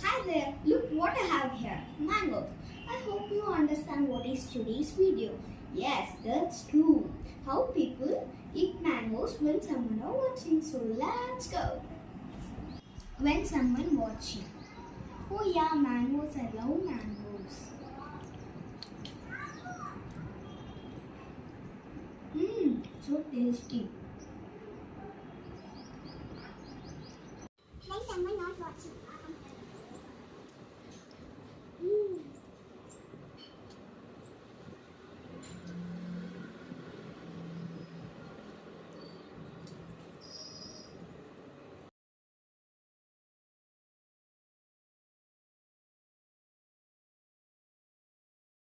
Hi there, look what I have here, mango. I hope you understand what is today's video. Yes, that's true. How people eat mangoes when someone are watching. So let's go. When someone watching. Oh yeah, mangoes, I love mangoes. So tasty. When someone not watching.